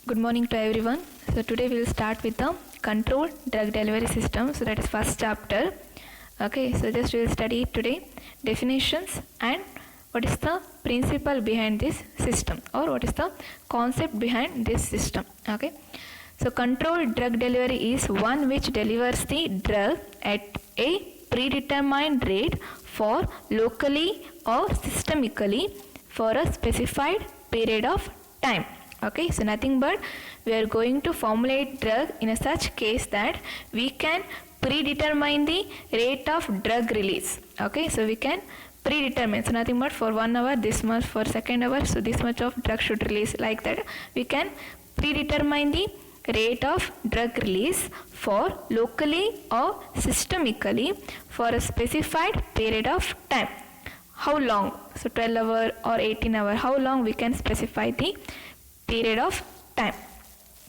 Good morning to everyone. So today we will start with the controlled drug delivery system. So that is first chapter. Okay, so just we will study today definitions and what is the principle behind this system or what is the concept behind this system. Okay, so controlled drug delivery is one which delivers the drug at a predetermined rate for locally or systemically for a specified period of time. Okay, so nothing but we are going to formulate drug in a such case that we can predetermine the rate of drug release. Okay, so we can predetermine, so nothing but for 1 hour this much, for second hour so this much of drug should release, like that we can predetermine the rate of drug release for locally or systemically for a specified period of time. How long? So 12 hour or 18 hour, how long we can specify the period of time.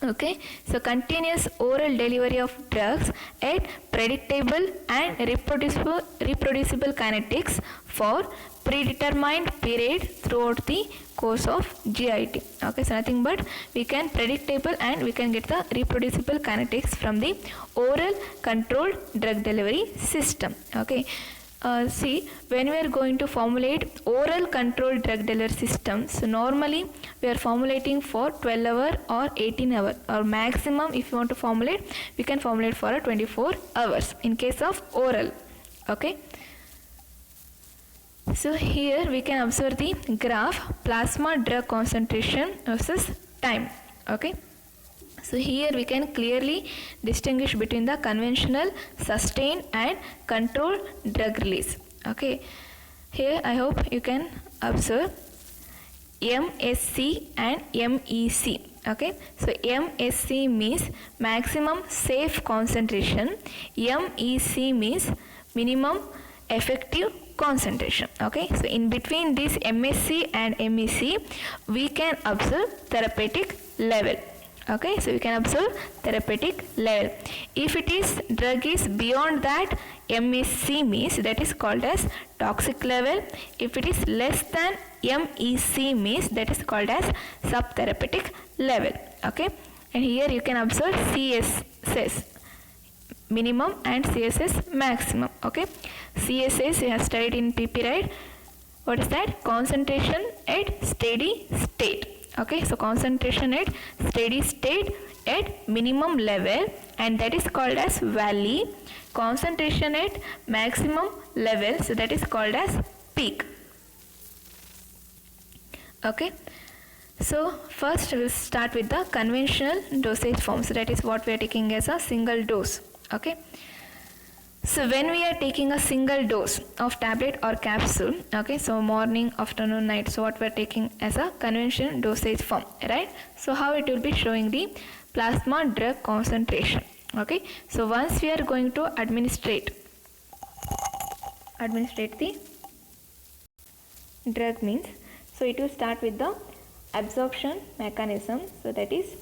Okay, so continuous oral delivery of drugs at predictable and reproducible kinetics for predetermined period throughout the course of GIT. Okay, so nothing but we can predictable and we can get the reproducible kinetics from the oral controlled drug delivery system. Okay. See, when we are going to formulate oral controlled drug delivery system, so normally we are formulating for 12 hour or 18 hour, or maximum if you want to formulate we can formulate for 24 hours in case of oral. Okay, so here we can observe the graph plasma drug concentration versus time. Okay, so here we can clearly distinguish between the conventional, sustained and controlled drug release. Okay, here I hope you can observe MSC and MEC. Okay, so MSC means maximum safe concentration, MEC means minimum effective concentration. Okay, so in between this MSC and MEC we can observe therapeutic level. Okay, so we can observe therapeutic level. If it is drug is beyond that MSC means that is called as toxic level. If it is less than MEC means that is called as subtherapeutic level. Okay, and here you can observe CSS minimum and CSS maximum. Okay, CSS you have studied in PP, right? What is that? Concentration at steady state. Okay, so concentration at steady state at minimum level, and that is called as valley. Concentration at maximum level, so that is called as peak. Okay, so first we will start with the conventional dosage form. So that is what we are taking as a single dose. Okay, so when we are taking a single dose of tablet or capsule, okay, so morning, afternoon, night, so what we are taking as a conventional dosage form, right? So how it will be showing the plasma drug concentration. Okay, so once we are going to administrate the drug means, so it will start with the absorption mechanism, so that is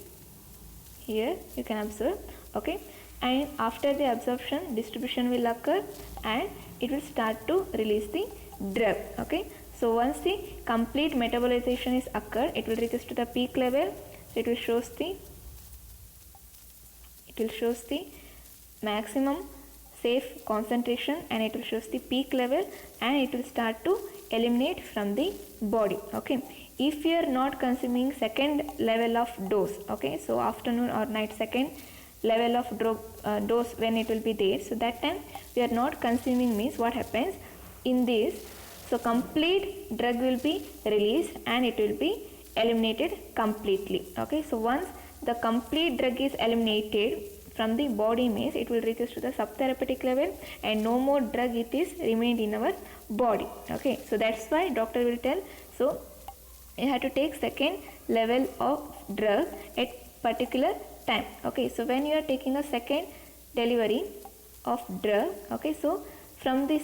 here you can observe. Okay, and after the absorption distribution will occur and it will start to release the drug. Okay, so once the complete metabolization is occurred, it will reach to the peak level, so it will shows the maximum safe concentration and it will shows the peak level and it will start to eliminate from the body. Okay, if we are not consuming second level of dose, okay, so afternoon or night second level of dose when it will be there, so that time we are not consuming means what happens in this, so complete drug will be released and it will be eliminated completely. Okay, so once the complete drug is eliminated from the body means it will reach to the subtherapeutic level and no more drug it is remained in our body. Okay, so that's why doctor will tell, so you have to take second level of drug at particular time. Okay, so when you are taking a second delivery of drug, okay, so from this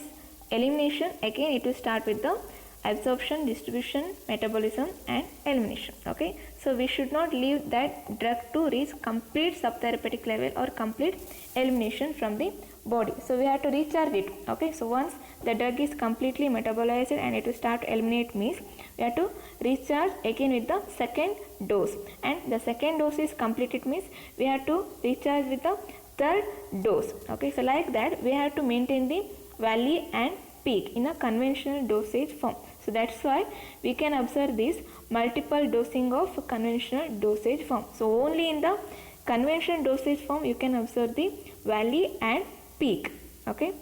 elimination again it will start with the absorption, distribution, metabolism and elimination. Okay, so we should not leave that drug to reach complete subtherapeutic level or complete elimination from the body, so we have to recharge it. Okay, so once the drug is completely metabolized and it will start to eliminate means we have to recharge again with the second dose, and the second dose is completed means we have to recharge with the third dose. Okay, so like that we have to maintain the valley and peak in a conventional dosage form. So that's why we can observe this multiple dosing of conventional dosage form. So only in the conventional dosage form you can observe the valley and peak. Okay,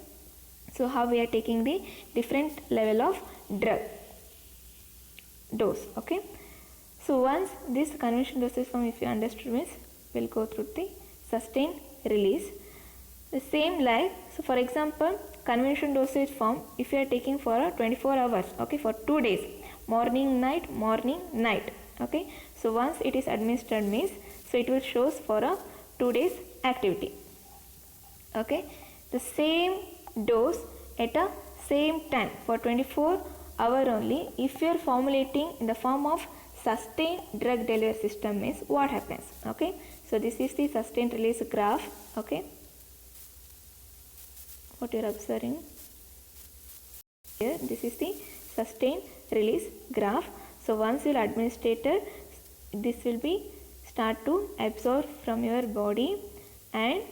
so how we are taking the different level of drug dose. Okay, so once this conventional dosage form if you understood means we'll go through the sustained release. The same like, so for example conventional dosage form if you are taking for a 24 hours, okay, for 2 days, morning night, okay, so once it is administered means so it will shows for a 2 days activity. Okay, the same dose at a same time for 24 hour only if you are formulating in the form of sustained drug delivery system means what happens. Okay, so this is the sustained release graph. Okay, what you are observing here, this is the sustained release graph. So once you administer, this will be start to absorb from your body and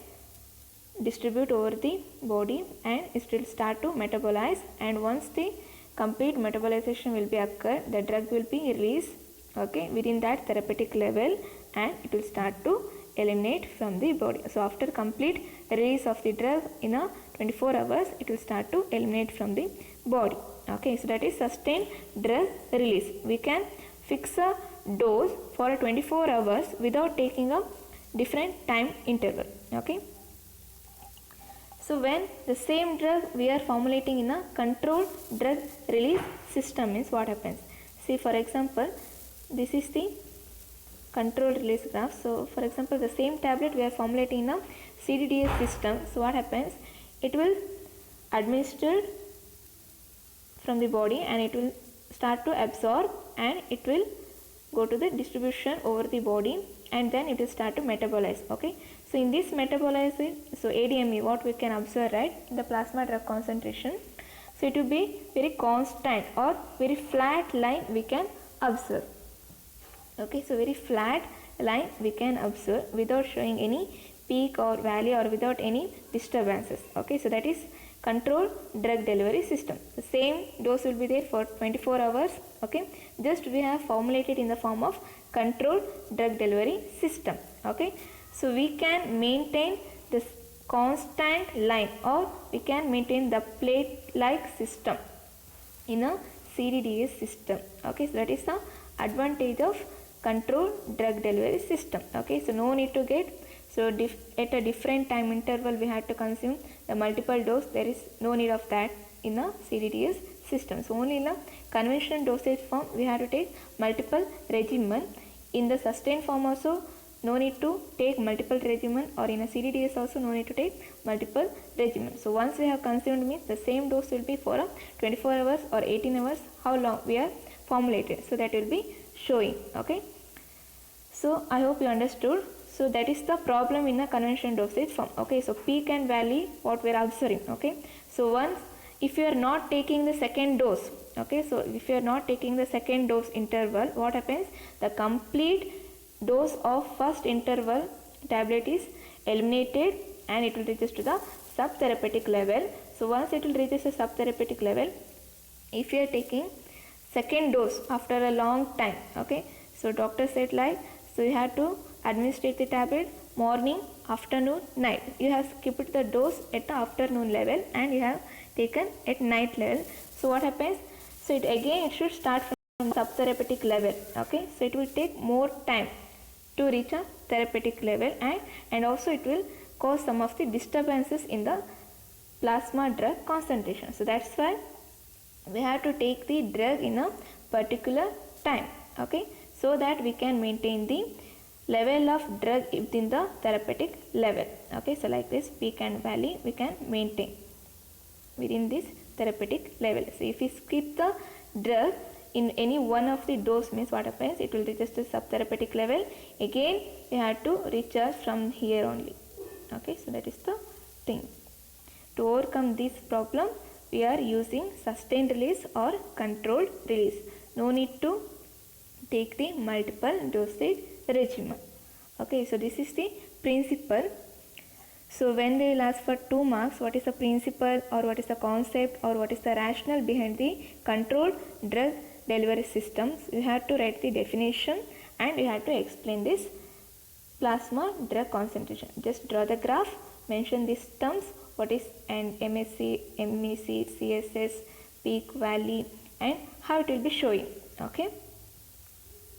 distribute over the body, and it will start to metabolize, and once the complete metabolization will be occur, the drug will be released, okay, within that therapeutic level, and it will start to eliminate from the body. So after complete release of the drug in a 24 hours it will start to eliminate from the body. Okay, so that is sustained drug release. We can fix a dose for 24 hours without taking a different time interval. Okay, so when the same drug we are formulating in a controlled drug release system means what happens. See, for example this is the controlled release graph. So for example the same tablet we are formulating in a CDDS system. So what happens, it will administered from the body and it will start to absorb, and it will go to the distribution over the body, and then it will start to metabolize. Okay, so in this metabolizing, so ADME what we can observe, right, the plasma drug concentration, so it will be very constant or very flat line we can observe. Okay, so very flat line we can observe without showing any peak or valley or without any disturbances. Okay, so that is controlled drug delivery system. The same dose will be there for 24 hours. Okay, just we have formulated in the form of controlled drug delivery system. Okay, so we can maintain this constant line, or we can maintain the plate like system in a CDDS system. Okay, so that is the advantage of controlled drug delivery system. Okay, so no need to get, so at a different time interval we have to consume the multiple dose. There is no need of that in a CDDS system. So only in a conventional dosage form we have to take multiple regimen. In the sustained form also no need to take multiple regimen, or in a CDDS also no need to take multiple regimen. So once we have consumed means the same dose will be for a 24 hours or 18 hours, how long we are formulated. So that will be showing. Okay, so I hope you understood. So that is the problem in a conventional dosage form. Okay, so peak and valley what we are observing. Okay, so once if you are not taking the second dose, okay, so if you are not taking the second dose interval, what happens, the complete dose of first interval tablet is eliminated and it will reach to the subtherapeutic level. So once it will reach the subtherapeutic level, if you are taking second dose after a long time, okay, so doctor said like, so you have to administer the tablet morning, afternoon, night. You have skipped the dose at the afternoon level and you have taken at night level. So what happens, so it again it should start from subtherapeutic level. Okay, so it will take more time to reach a therapeutic level, and also it will cause some of the disturbances in the plasma drug concentration. So that's why we have to take the drug in a particular time. Okay, so that we can maintain the level of drug within the therapeutic level. Okay, so like this peak and valley we can maintain within this therapeutic level. So if we skip the drug in any one of the dose means what happens, it will reach to subtherapeutic level. Again we have to recharge from here only. Okay, so that is the thing. To overcome this problem we are using sustained release or controlled release. no need to take the multiple dosage regimen. Okay, so this is the principle. So when they will ask for 2 marks, what is the principle or what is the concept or what is the rationale behind the controlled drug delivery systems, you have to write the definition and you have to explain this plasma drug concentration. Just draw the graph, mention these terms, what is an MSC, MEC, CSS, peak, valley, and how it will be showing. Okay,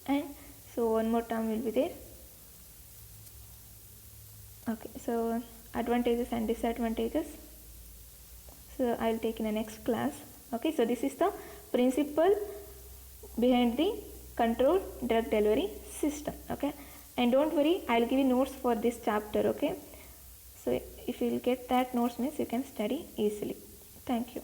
and so one more term will be there. Okay, so advantages and disadvantages, so I will take in the next class. Okay, so this is the principle behind the controlled drug delivery system. Okay, and don't worry, I will give you notes for this chapter. Okay, so if you will get that notes means you can study easily. Thank you.